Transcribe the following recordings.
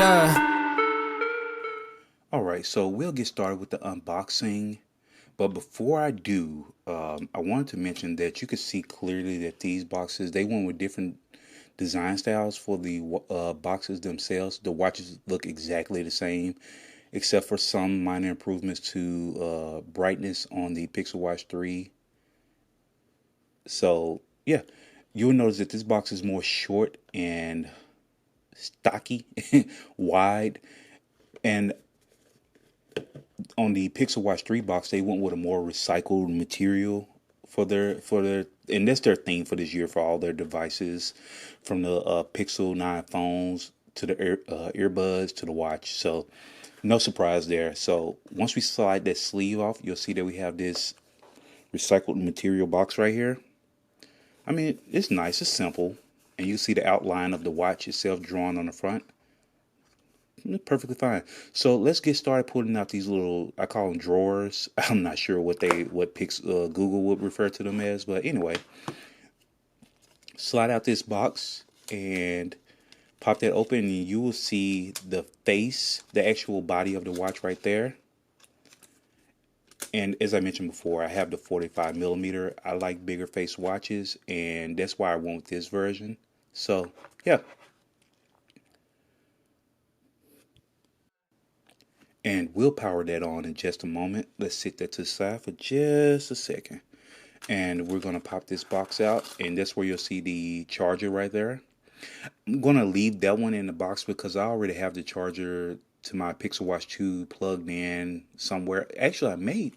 Yeah. Alright, so we'll get started with the unboxing. But before I do, I wanted to mention that you can see clearly that these boxes, they went with different design styles for the boxes themselves. The watches look exactly the same, except for some minor improvements to brightness on the Pixel Watch 3. So, yeah, you'll notice that this box is more short and stocky, wide. And on the Pixel Watch 3 box, they went with a more recycled material for their and that's their theme for this year for all their devices, from the Pixel 9 phones to the earbuds to the watch. So no surprise there. So once we slide that sleeve off, you'll see that we have this recycled material box right here. I mean, it's nice, it's simple, and you see the outline of the watch itself drawn on the front. Perfectly fine. So let's get started pulling out these little, I call them drawers. I'm not sure what Google would refer to them as, but anyway, slide out this box and pop that open, and you will see the face, the actual body of the watch right there. And as I mentioned before, I have the 45 millimeter. I like bigger face watches, and that's why I went with this version. So yeah, and we'll power that on in just a moment. Let's sit that to the side for just a second. And we're going to pop this box out, and that's where you'll see the charger right there. I'm going to leave that one in the box because I already have the charger to my Pixel Watch 2 plugged in somewhere. I may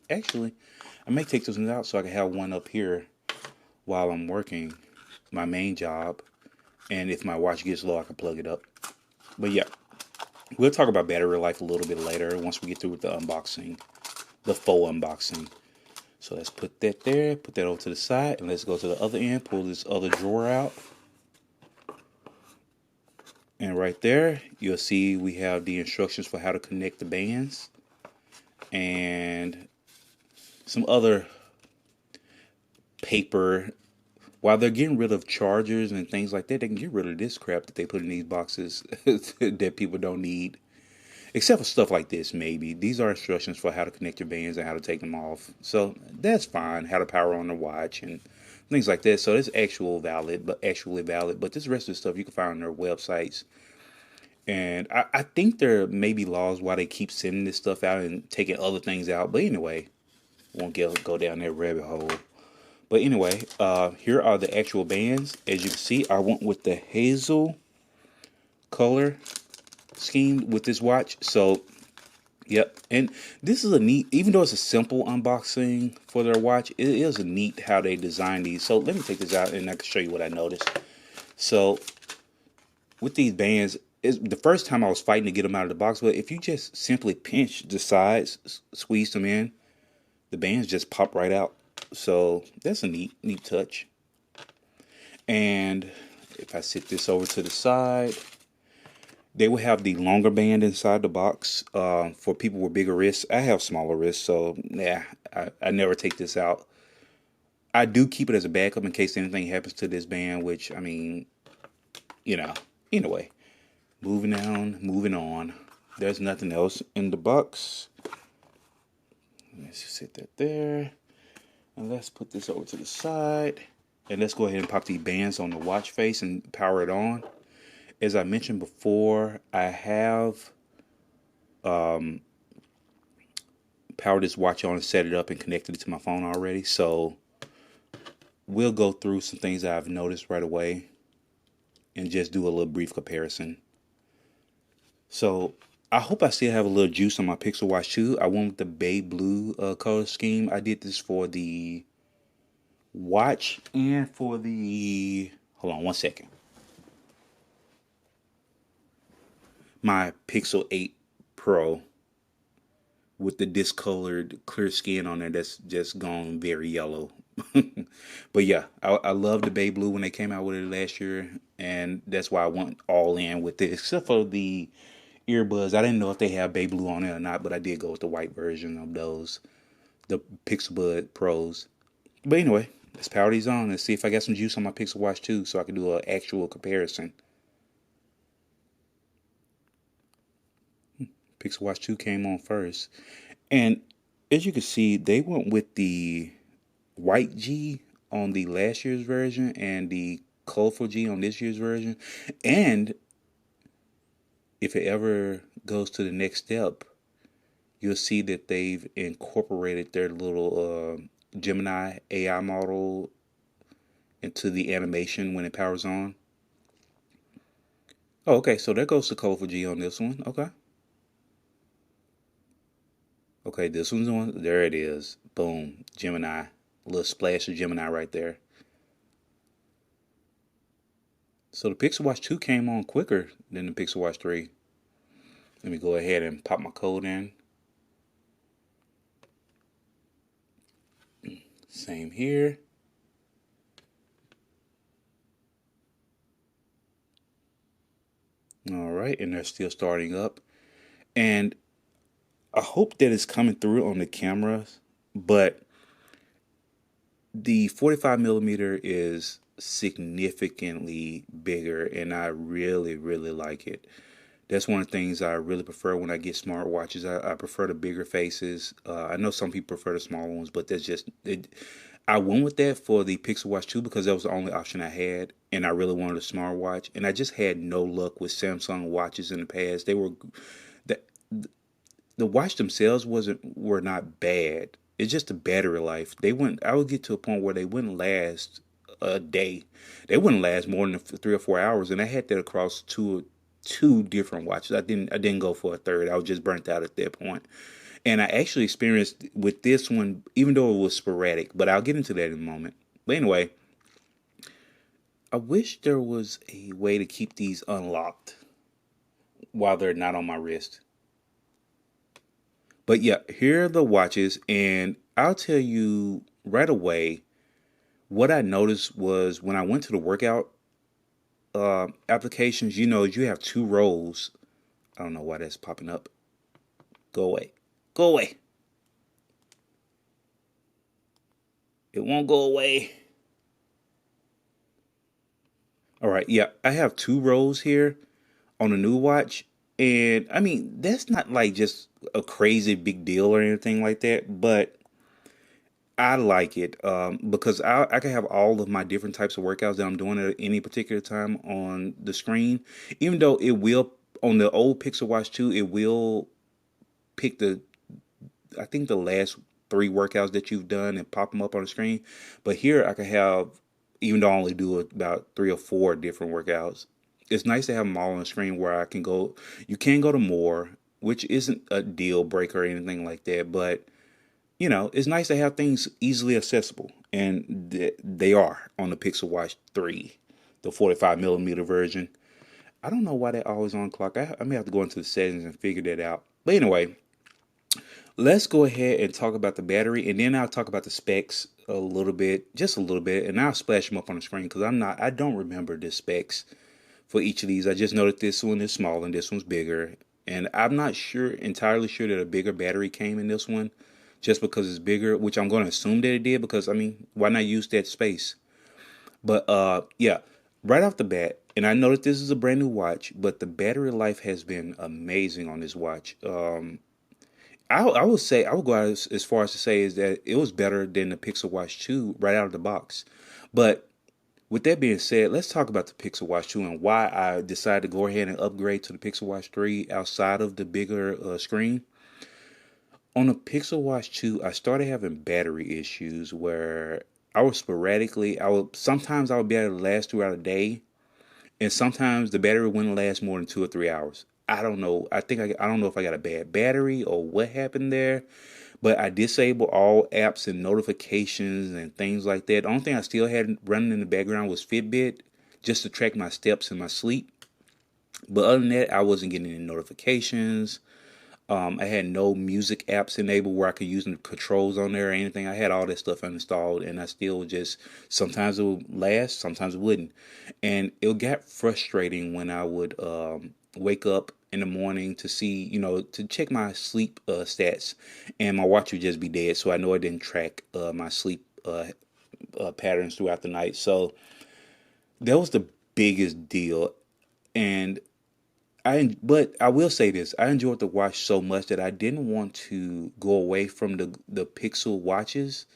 take this one out so I can have one up here while I'm working my main job, and if my watch gets low I can plug it up. But yeah, we'll talk about battery life a little bit later once we get through with the unboxing, the full unboxing. So let's put that there, put that over to the side, and let's go to the other end, pull this other drawer out. And right there, you'll see we have the instructions for how to connect the bands and some other paper. While they're getting rid of chargers and things like that, they can get rid of this crap that they put in these boxes that people don't need. Except for stuff like this, maybe. These are instructions for how to connect your bands and how to take them off. So that's fine. How to power on the watch and things like that. So it's actually valid. But this rest of the stuff you can find on their websites. And I think there may be laws why they keep sending this stuff out and taking other things out. But anyway, won't go down that rabbit hole. But anyway, here are the actual bands. As you can see, I went with the hazel color scheme with this watch. So yep, and this is a neat, even though it's a simple unboxing for their watch, it is a neat how they design these. So let me take this out and I can show you what I noticed. So with these bands, is the first time I was fighting to get them out of the box, but if you just simply pinch the sides, squeeze them in, the bands just pop right out. So that's a neat touch. And if I sit this over to the side, they will have the longer band inside the box for people with bigger wrists. I have smaller wrists, so yeah, I never take this out. I do keep it as a backup in case anything happens to this band, which, I mean, you know, anyway, moving on. There's nothing else in the box. Let's just sit that there. And let's put this over to the side. And let's go ahead and pop these bands on the watch face and power it on. As I mentioned before, I have powered this watch on and set it up and connected it to my phone already. So we'll go through some things that I've noticed right away and just do a little brief comparison. So I hope I still have a little juice on my Pixel Watch 2. I went with the bay blue color scheme. I did this for the watch and for the, hold on one second, my Pixel 8 Pro with the discolored clear skin on there that's just gone very yellow. But yeah, I love the bay blue when they came out with it last year, and that's why I went all in with it, except for the earbuds. I didn't know if they have bay blue on it or not, but I did go with the white version of those, the Pixel Bud Pros. But anyway, let's power these on and see if I got some juice on my Pixel Watch 2 so I can do an actual comparison. Pixel Watch 2 came on first. And as you can see, they went with the white G on the last year's version and the colorful G on this year's version. And if it ever goes to the next step, you'll see that they've incorporated their little Gemini AI model into the animation when it powers on. Oh, okay, so there goes the colorful G on this one. Okay. Okay, this one's on. There it is. Boom. Gemini. A little splash of Gemini right there. So the Pixel Watch 2 came on quicker than the Pixel Watch 3. Let me go ahead and pop my code in. Same here. All right, and they're still starting up. And I hope that it's coming through on the cameras, but the 45 millimeter is significantly bigger, and I really, really like it. That's one of the things I really prefer when I get smartwatches. I prefer the bigger faces. I know some people prefer the smaller ones, but that's just it. I went with that for the Pixel Watch 2 because that was the only option I had, and I really wanted a smartwatch. And I just had no luck with Samsung watches in the past. They were the the watch themselves were not bad. It's just the battery life. They wouldn't. I would get to a point where they wouldn't last a day. They wouldn't last more than 3 or 4 hours, and I had that across two different watches. I didn't go for a third. I was just burnt out at that point. And I actually experienced with this one, even though it was sporadic, but I'll get into that in a moment. But anyway, I wish there was a way to keep these unlocked while they're not on my wrist. But yeah, here are the watches, and I'll tell you right away what I noticed was when I went to the workout applications, you have two rows. I don't know why that's popping up. Go away. Go away. It won't go away. All right, yeah, I have two rows here on a new watch, and I mean that's not like just a crazy big deal or anything like that, but I like it because I can have all of my different types of workouts that I'm doing at any particular time on the screen, even though it will on the old Pixel Watch 2, it will pick I think the last three workouts that you've done and pop them up on the screen. But here I can have, even though I only do about three or four different workouts, it's nice to have them all on the screen where I can go. You can go to more, which isn't a deal breaker or anything like that. But, it's nice to have things easily accessible. And they are on the Pixel Watch 3, the 45 millimeter version. I don't know why that always on clock. I may have to go into the settings and figure that out. But anyway, let's go ahead and talk about the battery, and then I'll talk about the specs a little bit, just a little bit, and I'll splash them up on the screen because I don't remember the specs for each of these. I just know that this one is small and this one's bigger, and I'm not entirely sure that a bigger battery came in this one, just because it's bigger, which I'm going to assume that it did because I mean, why not use that space? But yeah, right off the bat, and I know that this is a brand new watch, but the battery life has been amazing on this watch. I would say I would go out as far as to say is that it was better than the Pixel Watch 2 right out of the box. But with that being said, let's talk about the Pixel Watch 2 and why I decided to go ahead and upgrade to the Pixel Watch 3 outside of the bigger screen. On the Pixel Watch 2, I started having battery issues where sometimes I would be able to last throughout a day, and sometimes the battery wouldn't last more than 2 or 3 hours. I don't know. I don't know if I got a bad battery or what happened there, but I disabled all apps and notifications and things like that. The only thing I still had running in the background was Fitbit, just to track my steps and my sleep. But other than that, I wasn't getting any notifications. I had no music apps enabled where I could use the controls on there or anything. I had all that stuff uninstalled, and I still just sometimes it would last, sometimes it wouldn't, and it got frustrating when I would wake up in the morning to see, to check my sleep stats, and my watch would just be dead. So I know I didn't track my sleep patterns throughout the night. So that was the biggest deal, and But I will say this: I enjoyed the watch so much that I didn't want to go away from the Pixel watches,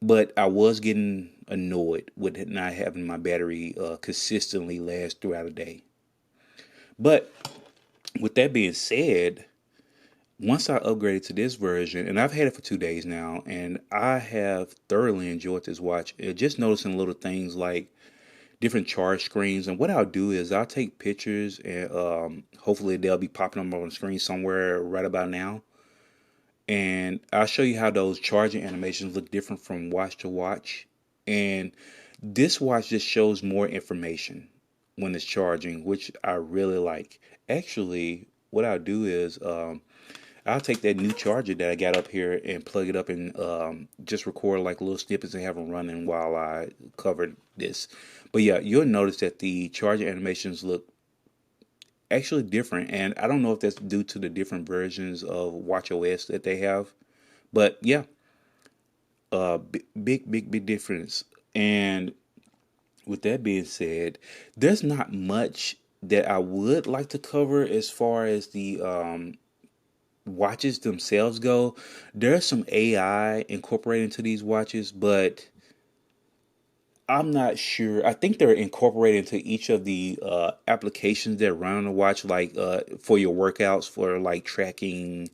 but I was getting annoyed with it not having my battery consistently last throughout the day. But with that being said, once I upgraded to this version, and I've had it for 2 days now, and I have thoroughly enjoyed this watch. Just noticing little things like different charge screens. And what I'll do is I'll take pictures, and hopefully they'll be popping up on the screen somewhere right about now. And I'll show you how those charging animations look different from watch to watch. And this watch just shows more information when it's charging, which I really like. Actually, what I'll do is I'll take that new charger that I got up here and plug it up and just record like little snippets and have them running while I cover this. But yeah, you'll notice that the charger animations look actually different, and I don't know if that's due to the different versions of WatchOS that they have. But yeah, big difference. And with that being said, there's not much that I would like to cover as far as the watches themselves go. There's some AI incorporated into these watches, but I'm not sure. I think they're incorporated into each of the applications that run on the watch, like for your workouts, for like tracking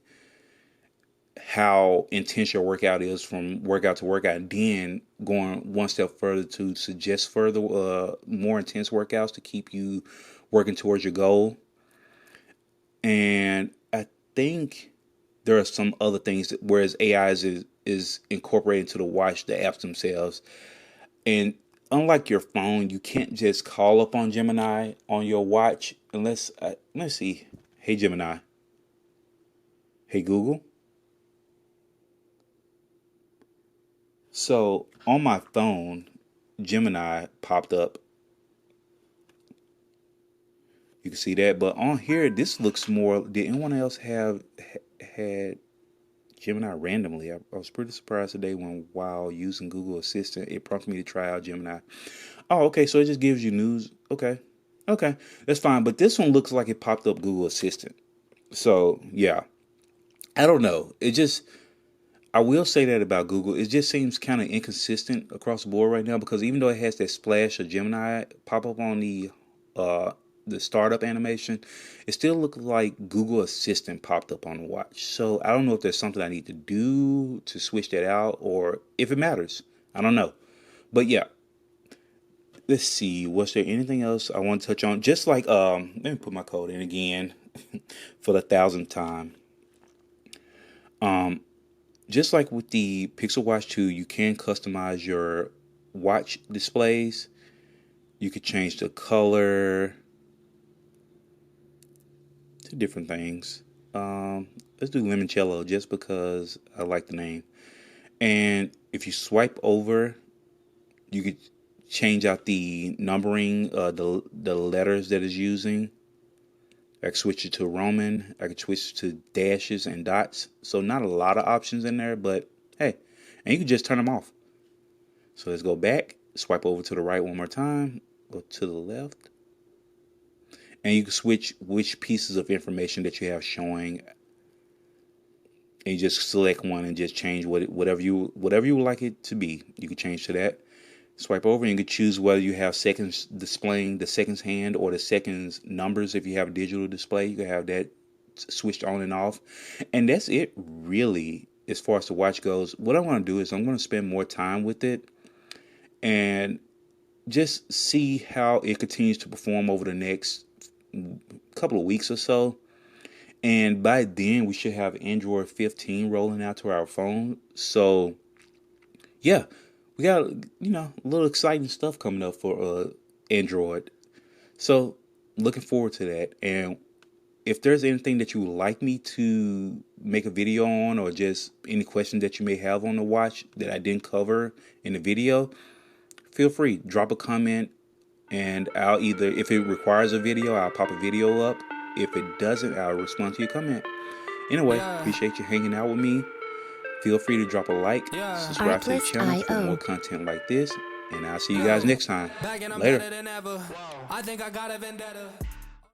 how intense your workout is from workout to workout, and then going one step further to suggest further more intense workouts to keep you working towards your goal. And I think there are some other things that, whereas AI is incorporated into the watch, the apps themselves. And unlike your phone, you can't just call up on Gemini on your watch unless let's see. Hey Gemini. Hey Google. So on my phone, Gemini popped up. You can see that, but on here, this looks more. Did anyone else have had Gemini randomly? I was pretty surprised today when, while using Google Assistant, it prompted me to try out Gemini. Oh, okay, so it just gives you news. Okay, okay, that's fine. But this one looks like it popped up Google Assistant. So yeah, I don't know. It just, I will say that about Google. It just seems kind of inconsistent across the board right now, because even though it has that splash of Gemini pop up on uh the startup animation, it still looks like Google Assistant popped up on the watch. So I don't know if there's something I need to do to switch that out, or if it matters. I don't know. But yeah, let's see. Was there anything else I want to touch on? Just like let me put my code in again for the thousandth time. Um, just like with the Pixel Watch 2, you can customize your watch displays. You could change the color to different things. Let's do limoncello just because I like the name. And if you swipe over, you could change out the numbering, the letters that it's using. I could switch it to Roman. I could switch to dashes and dots. So not a lot of options in there, but hey, and you can just turn them off. So let's go back, swipe over to the right one more time, go to the left, and you can switch which pieces of information that you have showing, and you just select one and just change whatever you would like it to be. You can change to that. Swipe over and you can choose whether you have seconds displaying the seconds hand or the seconds numbers. If you have a digital display, you can have that switched on and off. And that's it really as far as the watch goes. What I want to do is I'm going to spend more time with it and just see how it continues to perform over the next couple of weeks or so. And by then we should have Android 15 rolling out to our phone. So yeah, we got, a little exciting stuff coming up for Android. So looking forward to that. And if there's anything that you would like me to make a video on, or just any questions that you may have on the watch that I didn't cover in the video, feel free, drop a comment, and I'll either, if it requires a video, I'll pop a video up. If it doesn't, I'll respond to your comment. Anyway, appreciate you hanging out with me. Feel free to drop a like, subscribe to the channel for more content like this, and I'll see you guys next time. Later. I think I got a vendetta.